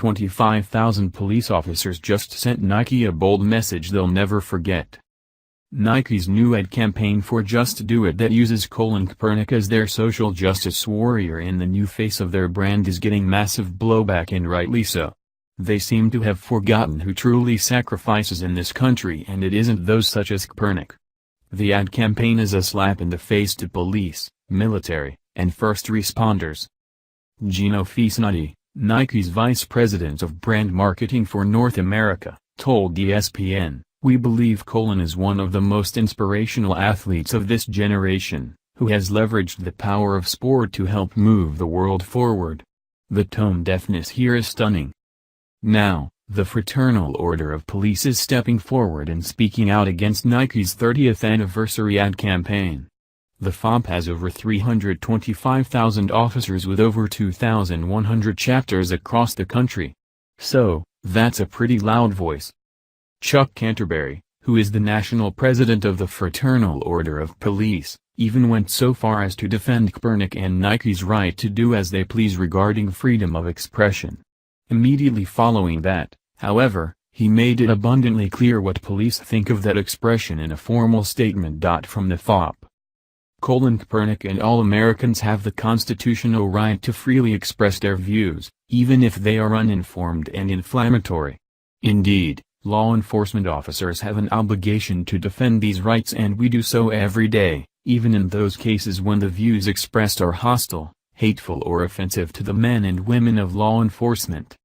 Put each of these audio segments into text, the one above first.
325,000 police officers just sent Nike a bold message they'll never forget. Nike's new ad campaign for Just Do It that uses Colin Kaepernick as their social justice warrior in the new face of their brand is getting massive blowback, and rightly so. They seem to have forgotten who truly sacrifices in this country, and it isn't those such as Kaepernick. The ad campaign is a slap in the face to police, military, and first responders. Gino Fisnotti, Nike's vice president of brand marketing for North America, told ESPN, "We believe Colin is one of the most inspirational athletes of this generation, who has leveraged the power of sport to help move the world forward." The tone deafness here is stunning. Now, the Fraternal Order of Police is stepping forward and speaking out against Nike's 30th anniversary ad campaign. The FOP has over 325,000 officers with over 2,100 chapters across the country. So, that's a pretty loud voice. Chuck Canterbury, who is the national president of the Fraternal Order of Police, even went so far as to defend Kaepernick and Nike's right to do as they please regarding freedom of expression. Immediately following that, however, he made it abundantly clear what police think of that expression in a formal statement. From the FOP. Colin Kaepernick and all Americans have the constitutional right to freely express their views, even if they are uninformed and inflammatory. Indeed, law enforcement officers have an obligation to defend these rights, and we do so every day, even in those cases when the views expressed are hostile, hateful, or offensive to the men and women of law enforcement.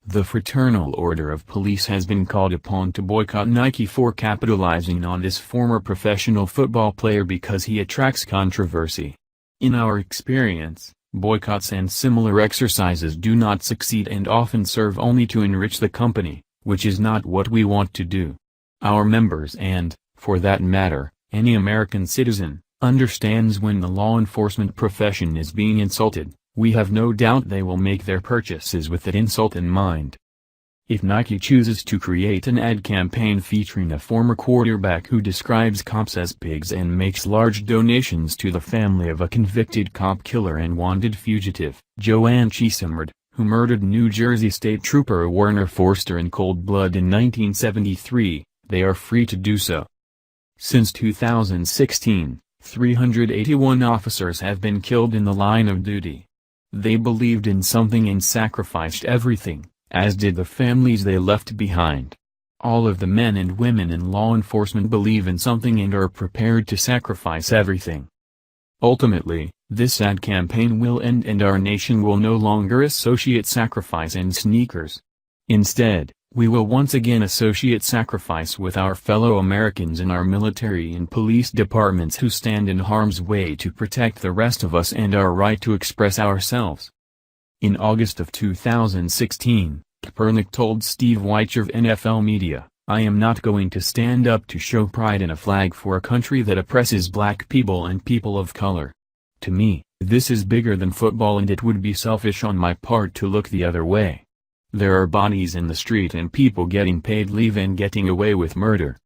The Fraternal Order of Police has been called upon to boycott Nike for capitalizing on this former professional football player because he attracts controversy. In our experience, boycotts and similar exercises do not succeed and often serve only to enrich the company, which is not what we want to do. Our members and, for that matter, any American citizen, understands when the law enforcement profession is being insulted. We have no doubt they will make their purchases with that insult in mind. If Nike chooses to create an ad campaign featuring a former quarterback who describes cops as pigs and makes large donations to the family of a convicted cop killer and wanted fugitive, Joanne Cheesemard, who murdered New Jersey State Trooper Warner Forster in cold blood in 1973, they are free to do so. Since 2016, 381 officers have been killed in the line of duty. They believed in something and sacrificed everything, as did the families they left behind. All of the men and women in law enforcement believe in something and are prepared to sacrifice everything. Ultimately, this ad campaign will end and our nation will no longer associate sacrifice and sneakers. Instead, we will once again associate sacrifice with our fellow Americans in our military and police departments who stand in harm's way to protect the rest of us and our right to express ourselves. In August of 2016, Kaepernick told Steve Weicher of NFL Media, "I am not going to stand up to show pride in a flag for a country that oppresses black people and people of color. To me, this is bigger than football and it would be selfish on my part to look the other way. There are bodies in the street and people getting paid leave and getting away with murder."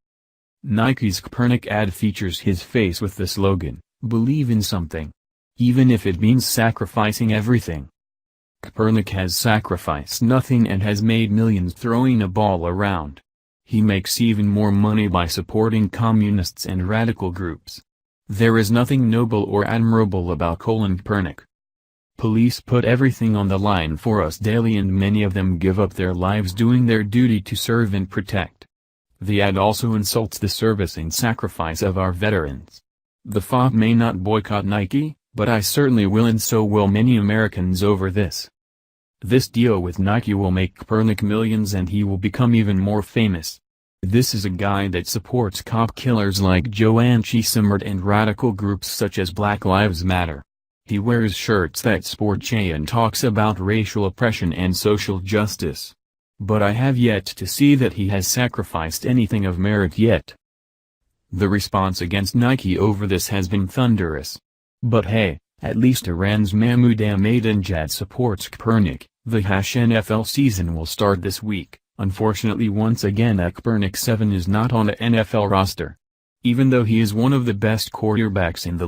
Nike's Kaepernick ad features his face with the slogan, "Believe in something. Even if it means sacrificing everything." Kaepernick has sacrificed nothing and has made millions throwing a ball around. He makes even more money by supporting communists and radical groups. There is nothing noble or admirable about Colin Kaepernick. Police put everything on the line for us daily and many of them give up their lives doing their duty to serve and protect. The ad also insults the service and sacrifice of our veterans. The FOP may not boycott Nike, but I certainly will, and so will many Americans over this. This deal with Nike will make Kaepernick millions and he will become even more famous. This is a guy that supports cop killers like Joanne Cheesemard and radical groups such as Black Lives Matter. He wears shirts that sport Che and talks about racial oppression and social justice. But I have yet to see that he has sacrificed anything of merit yet. The response against Nike over this has been thunderous. But hey, at least Iran's Mahmoud Ahmadinejad supports Kaepernick. The NFL season will start this week. Unfortunately, once again Kaepernick 7 is not on the NFL roster. Even though he is one of the best quarterbacks in the league.